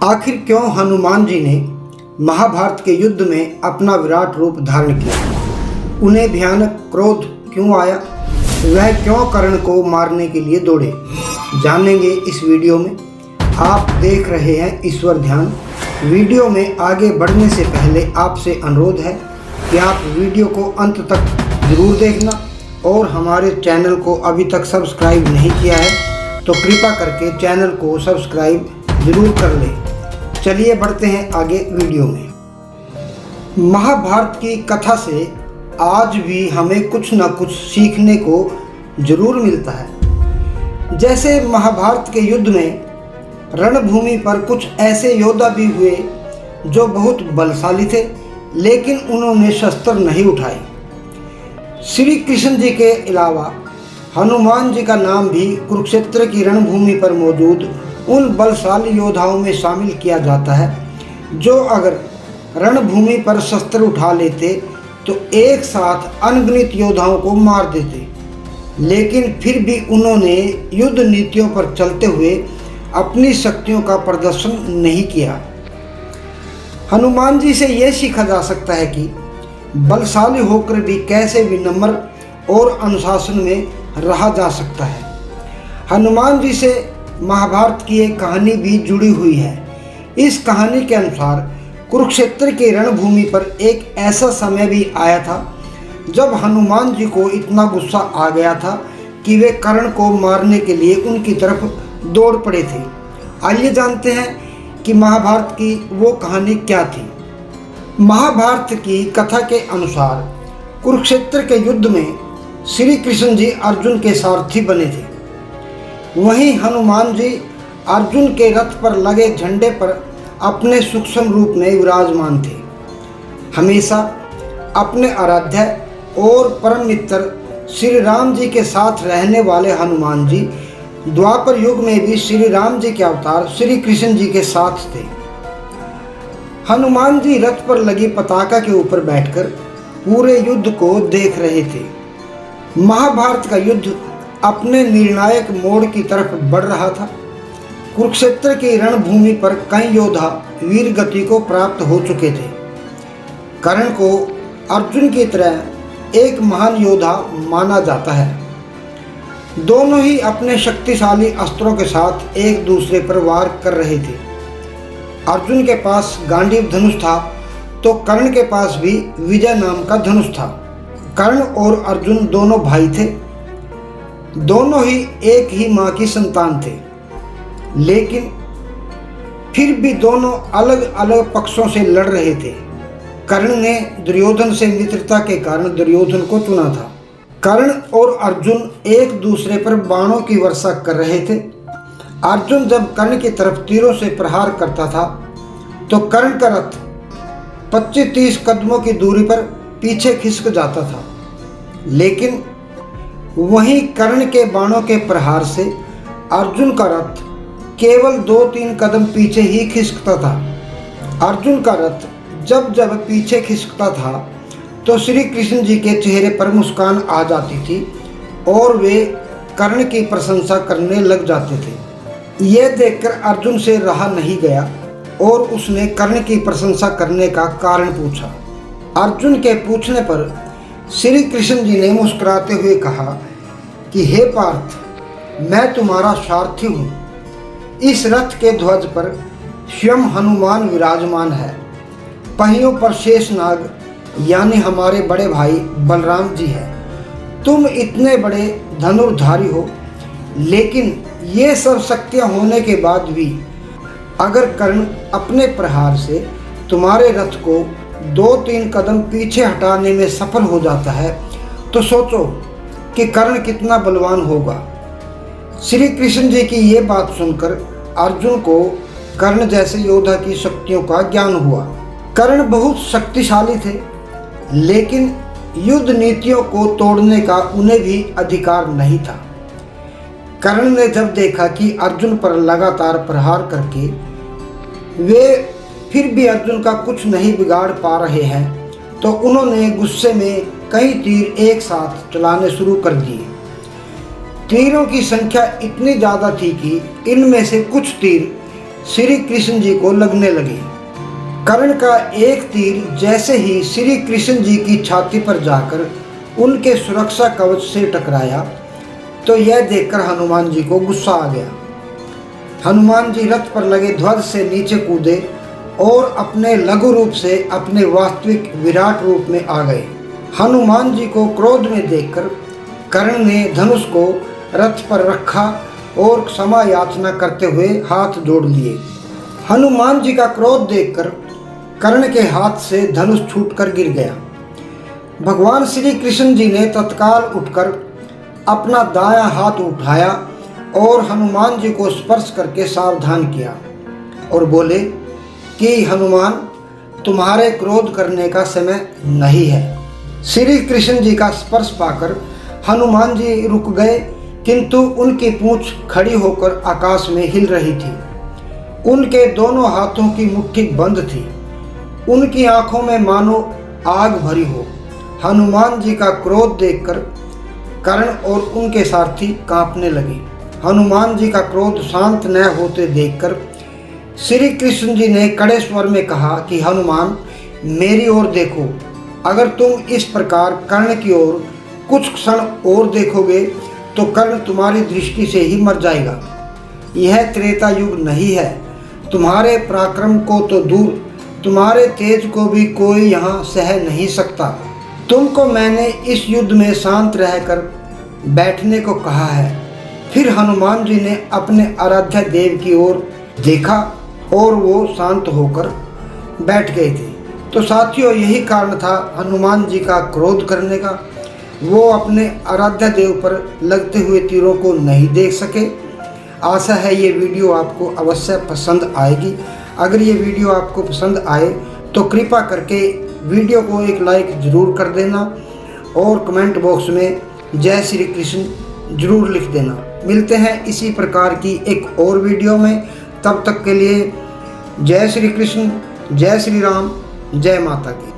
आखिर क्यों हनुमान जी ने महाभारत के युद्ध में अपना विराट रूप धारण किया? उन्हें भयानक क्रोध क्यों आया? वह क्यों कर्ण को मारने के लिए दौड़े? जानेंगे इस वीडियो में। आप देख रहे हैं ईश्वर ध्यान। वीडियो में आगे बढ़ने से पहले आपसे अनुरोध है कि आप वीडियो को अंत तक जरूर देखना और हमारे चैनल को अभी तक सब्सक्राइब नहीं किया है तो कृपया करके चैनल को सब्सक्राइब जरूर कर लें। चलिए बढ़ते हैं आगे वीडियो में। महाभारत की कथा से आज भी हमें कुछ न कुछ सीखने को जरूर मिलता है। जैसे महाभारत के युद्ध में रणभूमि पर कुछ ऐसे योद्धा भी हुए जो बहुत बलशाली थे, लेकिन उन्होंने शस्त्र नहीं उठाए। श्री कृष्ण जी के अलावा हनुमान जी का नाम भी कुरुक्षेत्र की रणभूमि पर मौजूद उन बलशाली योद्धाओं में शामिल किया जाता है जो अगर रणभूमि पर शस्त्र उठा लेते तो एक साथ अनगिनत योद्धाओं को मार देते, लेकिन फिर भी उन्होंने युद्ध नीतियों पर चलते हुए अपनी शक्तियों का प्रदर्शन नहीं किया। हनुमान जी से यह सीखा जा सकता है कि बलशाली होकर भी कैसे विनम्र और अनुशासन में रहा जा सकता है। हनुमान जी से महाभारत की एक कहानी भी जुड़ी हुई है। इस कहानी के अनुसार कुरुक्षेत्र की रणभूमि पर एक ऐसा समय भी आया था जब हनुमान जी को इतना गुस्सा आ गया था कि वे कर्ण को मारने के लिए उनकी तरफ दौड़ पड़े थे। आइए जानते हैं कि महाभारत की वो कहानी क्या थी। महाभारत की कथा के अनुसार कुरुक्षेत्र के युद्ध में श्री कृष्ण जी अर्जुन के सारथी बने थे। वहीं हनुमान जी अर्जुन के रथ पर लगे झंडे पर अपने सूक्ष्म रूप में विराजमान थे। हमेशा अपने आराध्य और परम मित्र श्री राम जी के साथ रहने वाले हनुमान जी द्वापर युग में भी श्री राम जी के अवतार श्री कृष्ण जी के साथ थे। हनुमान जी रथ पर लगी पताका के ऊपर बैठकर पूरे युद्ध को देख रहे थे। महाभारत का युद्ध अपने निर्णायक मोड़ की तरफ बढ़ रहा था। कुरुक्षेत्र की रणभूमि पर कई योद्धा वीर गति को प्राप्त हो चुके थे। कर्ण को अर्जुन की तरह एक महान योद्धा माना जाता है। दोनों ही अपने शक्तिशाली अस्त्रों के साथ एक दूसरे पर वार कर रहे थे। अर्जुन के पास गांडीव धनुष था तो कर्ण के पास भी विजय नाम का धनुष था। कर्ण और अर्जुन दोनों भाई थे। दोनों ही एक ही माँ की संतान थे, लेकिन फिर भी दोनों अलग अलग पक्षों से लड़ रहे थे। कर्ण ने दुर्योधन से मित्रता के कारण दुर्योधन को चुना था। कर्ण और अर्जुन एक दूसरे पर बाणों की वर्षा कर रहे थे। अर्जुन जब कर्ण की तरफ तीरों से प्रहार करता था तो कर्ण का रथ 25-30 कदमों की दूरी पर पीछे खिसक जाता था, लेकिन वहीं कर्ण के बाणों के प्रहार से अर्जुन का रथ केवल 2-3 कदम पीछे ही खिसकता था। अर्जुन का रथ जब जब पीछे खिसकता था तो श्री कृष्ण जी के चेहरे पर मुस्कान आ जाती थी और वे कर्ण की प्रशंसा करने लग जाते थे। यह देखकर अर्जुन से रहा नहीं गया और उसने कर्ण की प्रशंसा करने का कारण पूछा। अर्जुन के पूछने पर श्री कृष्ण जी ने मुस्कुराते हुए कहा कि हे पार्थ, मैं तुम्हारा सारथी हूँ। इस रथ के ध्वज पर स्वयं हनुमान विराजमान है। पहियों पर शेषनाग यानी हमारे बड़े भाई बलराम जी हैं। तुम इतने बड़े धनुर्धारी हो, लेकिन ये सब शक्तियाँ होने के बाद भी अगर कर्ण अपने प्रहार से तुम्हारे रथ को 2-3 कदम पीछे हटाने में सफल हो जाता है तो सोचो कि कर्ण कितना बलवान होगा। श्री कृष्ण जी की ये बात सुनकर अर्जुन को कर्ण जैसे योद्धा की शक्तियों का ज्ञान हुआ। कर्ण बहुत शक्तिशाली थे, लेकिन युद्ध नीतियों को तोड़ने का उन्हें भी अधिकार नहीं था। कर्ण ने जब देखा कि अर्जुन पर लगातार प्रहार करके वे फिर भी अर्जुन का कुछ नहीं बिगाड़ पा रहे हैं तो उन्होंने गुस्से में कई तीर एक साथ चलाने शुरू कर दिए। तीरों की संख्या इतनी ज़्यादा थी कि इनमें से कुछ तीर श्री कृष्ण जी को लगने लगी। कर्ण का एक तीर जैसे ही श्री कृष्ण जी की छाती पर जाकर उनके सुरक्षा कवच से टकराया तो यह देखकर हनुमान जी को गुस्सा आ गया। हनुमान जी रथ पर लगे ध्वज से नीचे कूदे और अपने लघु रूप से अपने वास्तविक विराट रूप में आ गए। हनुमान जी को क्रोध में देखकर कर्ण ने धनुष को रथ पर रखा और क्षमा याचना करते हुए हाथ जोड़ लिए। हनुमान जी का क्रोध देखकर कर्ण के हाथ से धनुष छूटकर गिर गया। भगवान श्री कृष्ण जी ने तत्काल उठकर अपना दायां हाथ उठाया और हनुमान जी को स्पर्श करके सावधान किया और बोले कि हनुमान, तुम्हारे क्रोध करने का समय नहीं है। श्री कृष्ण जी का स्पर्श पाकर हनुमान जी रुक गए, किंतु उनकी पूंछ खड़ी होकर आकाश में हिल रही थी। उनके दोनों हाथों की मुट्ठी बंद थी। उनकी आंखों में मानो आग भरी हो। हनुमान जी का क्रोध देखकर कर्ण और उनके सारथी कांपने लगे। हनुमान जी का क्रोध शांत न होते देखकर श्री कृष्ण जी ने कड़े स्वर में कहा कि हनुमान, मेरी ओर देखो। अगर तुम इस प्रकार कर्ण की ओर कुछ क्षण और देखोगे तो कर्ण तुम्हारी दृष्टि से ही मर जाएगा। यह त्रेता युग नहीं है। तुम्हारे पराक्रम को तो दूर, तुम्हारे तेज को भी कोई यहाँ सह नहीं सकता। तुमको मैंने इस युद्ध में शांत रहकर बैठने को कहा है। फिर हनुमान जी ने अपने आराध्य देव की ओर देखा और वो शांत होकर बैठ गए थे। तो साथियों, यही कारण था हनुमान जी का क्रोध करने का। वो अपने आराध्य देव पर लगते हुए तीरों को नहीं देख सके। आशा है ये वीडियो आपको अवश्य पसंद आएगी। अगर ये वीडियो आपको पसंद आए तो कृपा करके वीडियो को एक लाइक ज़रूर कर देना और कमेंट बॉक्स में जय श्री कृष्ण ज़रूर लिख देना। मिलते हैं इसी प्रकार की एक और वीडियो में। तब तक के लिए जय श्री कृष्ण, जय श्री राम, जय माता की।